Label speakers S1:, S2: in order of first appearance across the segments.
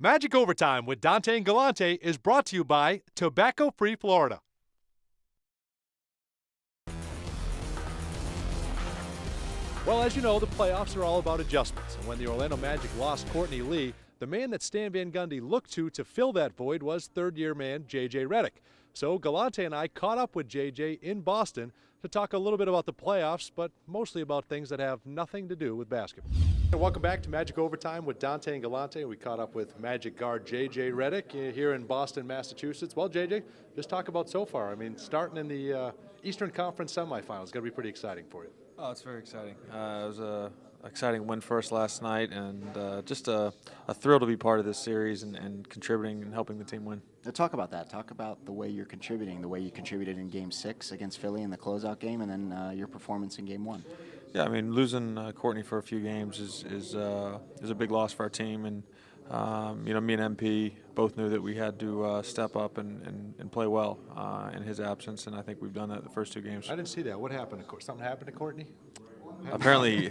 S1: Magic Overtime with Dante Galante is brought to you by Tobacco Free Florida. Well, as you know, the playoffs are all about adjustments. And when the Orlando Magic lost Courtney Lee, the man that Stan Van Gundy looked to fill that void was third-year man J.J. Redick. So Galante and I caught up with J.J. in Boston to talk a little bit about the playoffs, but mostly about things that have nothing to do with basketball. Welcome back to Magic Overtime with Dante and Galante. We caught up with Magic guard J.J. Redick here in Boston, Massachusetts. Well, J.J., just talk about so far. I mean, starting in the Eastern Conference semifinals, it's going to be pretty exciting for you.
S2: Oh, it's very exciting. It was a exciting win for us last night, and just a thrill to be part of this series and contributing and helping the team win.
S3: Now talk about that. Talk about the way you're contributing, the way you contributed in Game 6 against Philly in the closeout game, and then your performance in Game 1.
S2: Yeah, I mean, losing Courtney for a few games is a big loss for our team, and me and MP both knew that we had to step up and play well in his absence, and I think we've done that the first two games.
S1: I didn't see that. What happened? Something happened to Courtney?
S2: Apparently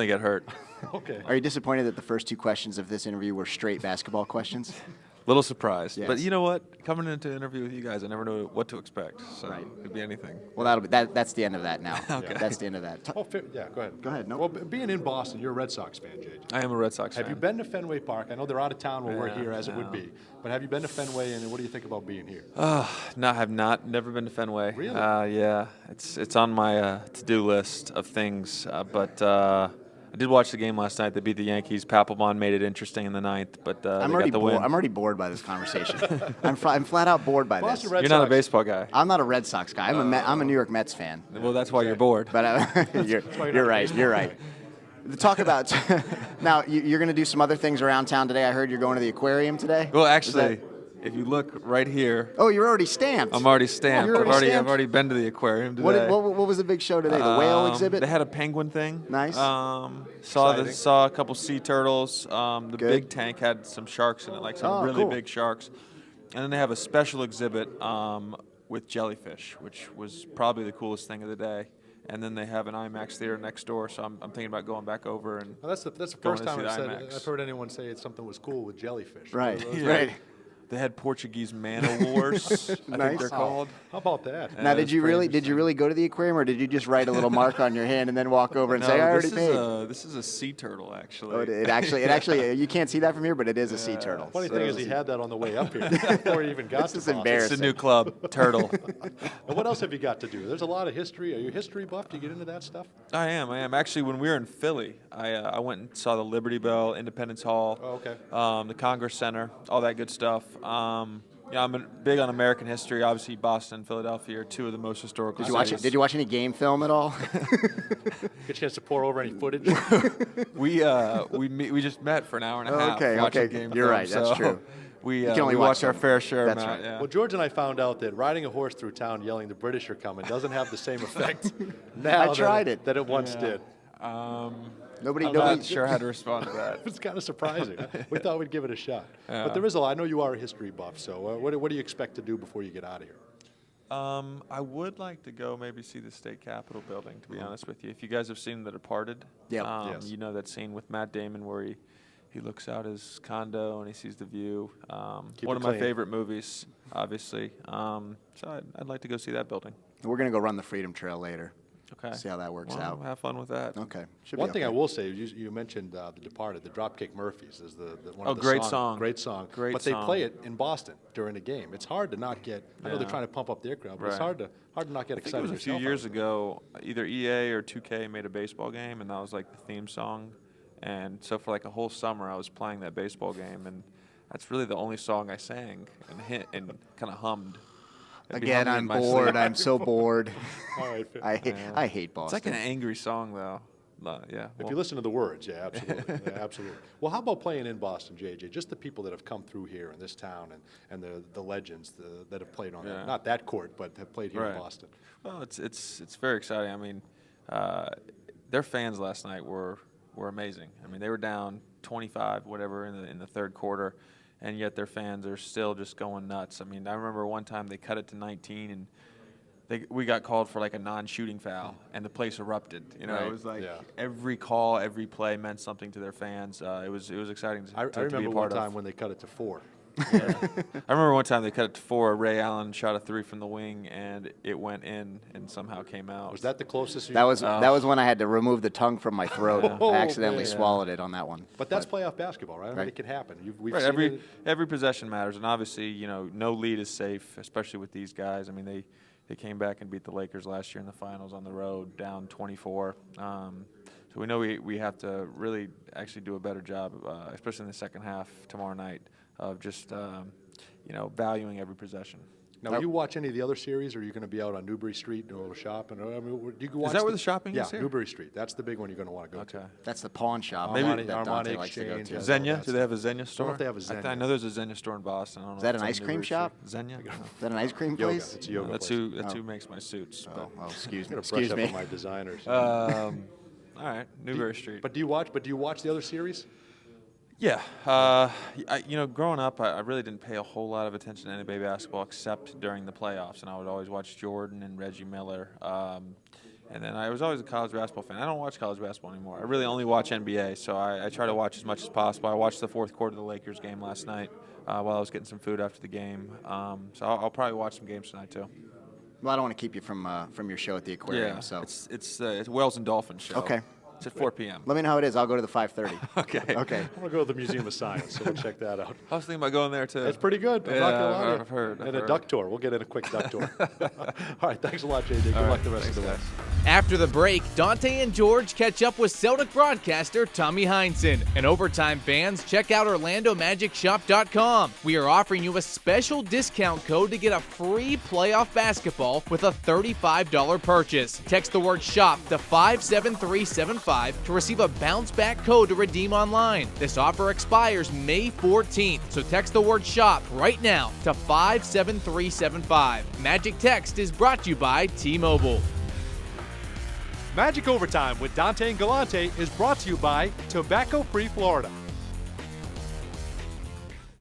S2: got hurt.
S1: Okay.
S3: Are you disappointed that the first two questions of this interview were straight basketball questions?
S2: Little surprised,
S3: Yes.
S2: But you know what? Coming into an interview with you guys, I never know what to expect. So
S3: Right.
S2: it could be anything.
S3: Well, that's the end of that now.
S2: Okay.
S3: That's the end of that.
S1: Oh, yeah, go ahead.
S3: Go ahead. No.
S1: Well, being in Boston, you're a Red Sox fan, JJ.
S2: I am a Red Sox fan.
S1: Have you been to Fenway Park? I know they're out of town when we're
S2: Yeah,
S1: here, as it would
S2: no.
S1: be. But have you been to Fenway, and what do you think about being here?
S2: No, I have not. Never been to Fenway.
S1: Really?
S2: Yeah, it's on my to-do list of things. But I did watch the game last night. They beat the Yankees. Papelbon made it interesting in the ninth, but
S3: I'm
S2: they
S3: already
S2: got the win.
S3: bored. I'm already bored by this conversation. I'm flat out bored by
S1: Boston
S3: this.
S1: Red
S2: You're not a
S1: Sox.
S2: baseball guy.
S3: I'm not a Red Sox guy. I'm a New York Mets fan.
S2: Well, that's why you're bored.
S3: But you're right. You're right. Talk about now. You're going to do some other things around town today. I heard you're going to the aquarium today.
S2: Well,
S3: Is
S2: actually,
S3: that-
S2: if you look right here,
S3: Oh, you're already stamped.
S2: I'm already stamped.
S3: You're already
S2: I've
S3: stamped?
S2: already been to the aquarium today.
S3: What was the big show today? The whale exhibit?
S2: They had a penguin thing.
S3: Nice.
S1: Exciting.
S2: Saw a couple sea turtles. The
S3: Good.
S2: big tank had some sharks in it, like some
S3: Oh,
S2: really
S3: cool.
S2: big sharks. And then they have a special exhibit with jellyfish, which was probably the coolest thing of the day. And then they have an IMAX theater next door, so I'm thinking about going back over and.
S1: Well, that's the
S2: Going
S1: first
S2: to
S1: time
S2: see the
S1: I've
S2: IMAX.
S1: heard anyone say something was cool with jellyfish.
S3: Right.
S1: Those-
S3: Right.
S2: They had Portuguese man o' wars, I think
S3: Nice.
S2: they're called.
S1: How about that?
S2: Yeah,
S3: Now,
S2: that's
S3: did you
S2: pretty
S3: really
S2: interesting.
S3: go to the aquarium, or did you just write a little mark on your hand and then walk over and say, "I already paid"?
S2: This is a sea turtle, actually.
S3: Oh, it actually, you can't see that from here, but it is a sea turtle.
S1: Funny thing is, he had that on the way up here before he even got
S3: This
S1: to
S3: is
S1: Boston.
S3: embarrassing.
S2: It's a new club, turtle.
S1: And what else have you got to do? There's a lot of history. Are you a history buff? Do you get into that stuff?
S2: I am. Actually, when we were in Philly, I went and saw the Liberty Bell, Independence Hall,
S1: Oh, okay.
S2: the Congress Center, all that good stuff. I'm big on American history. Obviously, Boston and Philadelphia are two of the most historical
S3: Did you watch it?
S2: cities.
S3: Did you watch any game film at all?
S1: Get a chance to pour over any footage?
S2: We just met for an hour and a half.
S3: Okay,
S2: watching
S3: okay.
S2: Game
S3: You're
S2: film,
S3: right, that's
S2: so
S3: true.
S2: We
S3: can only
S2: we
S3: watch
S2: watched our
S3: some.
S2: fair share
S3: That's
S2: amount.
S3: right.
S2: Yeah.
S1: Well, George and I found out that riding a horse through town yelling the British are coming doesn't have the same effect now
S3: I tried it.
S1: that it once did.
S3: Nobody.
S2: I'm not sure how to respond to that.
S1: It's kind of surprising. We thought we'd give it a shot.
S2: Yeah.
S1: But there is a lot. I know you are a history buff, so what do you expect to do before you get out of here?
S2: I would like to go maybe see the state capitol building, to be honest with you. If you guys have seen The Departed,
S3: Yep.
S1: Yes.
S2: you know that scene with Matt Damon where he looks out his condo and he sees the view.
S1: Keep
S2: One
S1: it
S2: of my
S1: clean.
S2: favorite movies, obviously. So I'd like to go see that building.
S3: We're gonna go run the Freedom Trail later.
S2: Okay.
S3: See how that works
S2: Well,
S3: out.
S2: Have fun with that.
S3: Okay. Should
S1: One
S3: be
S1: thing I
S3: okay.
S1: will say, you mentioned The Departed, the Dropkick Murphys is the one
S2: Oh,
S1: of the
S2: great
S1: songs.
S2: song.
S1: Great song.
S2: Great
S1: but they
S2: song.
S1: play it in Boston during the game. It's hard to not get. I know they're
S2: Yeah.
S1: trying to pump up their crowd, but it's
S2: Right.
S1: hard to not get
S2: I think
S1: excited.
S2: it was a few
S1: yourself
S2: years
S1: out of it.
S2: ago, either EA or 2K made a baseball game, and that was like the theme song. And so for like a whole summer, I was playing that baseball game, and that's really the only song I sang and kind of hummed. It'd be
S3: Again,
S2: humming in
S3: I'm
S2: my
S3: bored.
S2: sleep.
S3: I'm so bored.
S1: All right.
S3: I hate
S2: It's
S3: Boston.
S2: like an angry song, though. Yeah.
S1: If
S2: well,
S1: you listen to the words, yeah, absolutely. Yeah, absolutely. Well, how about playing in Boston, JJ? Just the people that have come through here in this town and the legends that have played on
S2: Yeah.
S1: that, not that court, but have played here in
S2: Right.
S1: Boston.
S2: Well, it's very exciting. I mean, their fans last night were amazing. I mean, they were down 25, whatever, in the third quarter, and yet their fans are still just going nuts. I mean, I remember one time they cut it to 19, and we got called for like a non-shooting foul, and the place erupted. You know,
S3: Right.
S2: it was like
S1: Yeah.
S2: every call, every play meant something to their fans. It was exciting to,
S1: I
S2: to be
S1: remember
S2: a
S1: one
S2: part
S1: time
S2: of.
S1: when they cut it to 4.
S2: I remember one time they cut it to 4. Ray Allen shot a 3 from the wing, and it went in and somehow came out.
S1: Was that the closest?
S3: That was when I had to remove the tongue from my throat.
S1: Oh,
S3: I accidentally
S1: man.
S3: swallowed it on that one.
S1: But that's playoff basketball, right? I mean,
S3: Right.
S1: it can happen. We've
S2: Right,
S1: seen
S2: every possession matters, and obviously, no lead is safe, especially with these guys. I mean, they came back and beat the Lakers last year in the finals on the road, down 24. So we know we have to really actually do a better job, especially in the second half tomorrow night, of just valuing every possession.
S1: Now, will you watch any of the other series, or are you going to be out on Newbury Street doing a little shopping? I mean, do you watch
S2: that where the shopping
S1: yeah,
S2: is here?
S1: Newbury Street. That's the big one you're going to want to go
S2: Okay.
S1: to.
S3: That's the pawn shop
S1: Maybe
S3: that Dante
S1: Armani
S3: likes to go
S1: Exchange
S3: to.
S1: has-
S2: Xenia?
S1: that's-
S2: Do they have a Xenia store?
S1: if they have a Xenia.
S2: I know there's a Xenia store in Boston. I don't know.
S3: Is that
S2: if
S3: an
S2: it's
S3: ice
S2: on
S3: cream
S2: Newbury
S3: shop?
S2: Street. Xenia?
S3: Is that an ice cream
S1: Yoga.
S3: place?
S1: It's a yoga
S2: That's
S1: place.
S2: who makes my suits.
S3: Oh, excuse
S1: I'm
S3: me.
S1: going to brush
S3: Excuse
S1: up
S3: me.
S1: on my designers.
S2: All right, Newbury Street.
S1: But do you watch the other series?
S2: Yeah, growing up, I really didn't pay a whole lot of attention to NBA basketball except during the playoffs, and I would always watch Jordan and Reggie Miller. And then I was always a college basketball fan. I don't watch college basketball anymore. I really only watch NBA, so I try to watch as much as possible. I watched the fourth quarter of the Lakers game last night while I was getting some food after the game. So I'll probably watch some games tonight too.
S3: Well, I don't want to keep you from your show at the aquarium.
S2: Yeah,
S3: So
S2: it's Whales and Dolphins show.
S3: Okay.
S2: It's at 4 p.m.
S3: let me know how it is. I'll go to the 5:30.
S2: Okay.
S3: Okay.
S1: I'm going to go to the Museum of Science, so we'll check that out.
S2: I was thinking about going there too.
S1: It's pretty good. I'm
S2: Yeah,
S1: not gonna lie to you.
S2: I've heard.
S1: And a duck tour. We'll get in a quick duck tour. All right. Thanks a lot, JJ. Good luck the rest of the way.
S4: After the break, Dante and George catch up with Celtic broadcaster Tommy Heinsohn. And Overtime fans, check out OrlandoMagicShop.com. We are offering you a special discount code to get a free playoff basketball with a $35 purchase. Text the word SHOP to 57375 to receive a bounce back code to redeem online. This offer expires May 14th, so text the word SHOP right now to 57375. Magic Text is brought to you by T-Mobile.
S1: Magic Overtime with Dante and Galante is brought to you by Tobacco Free Florida.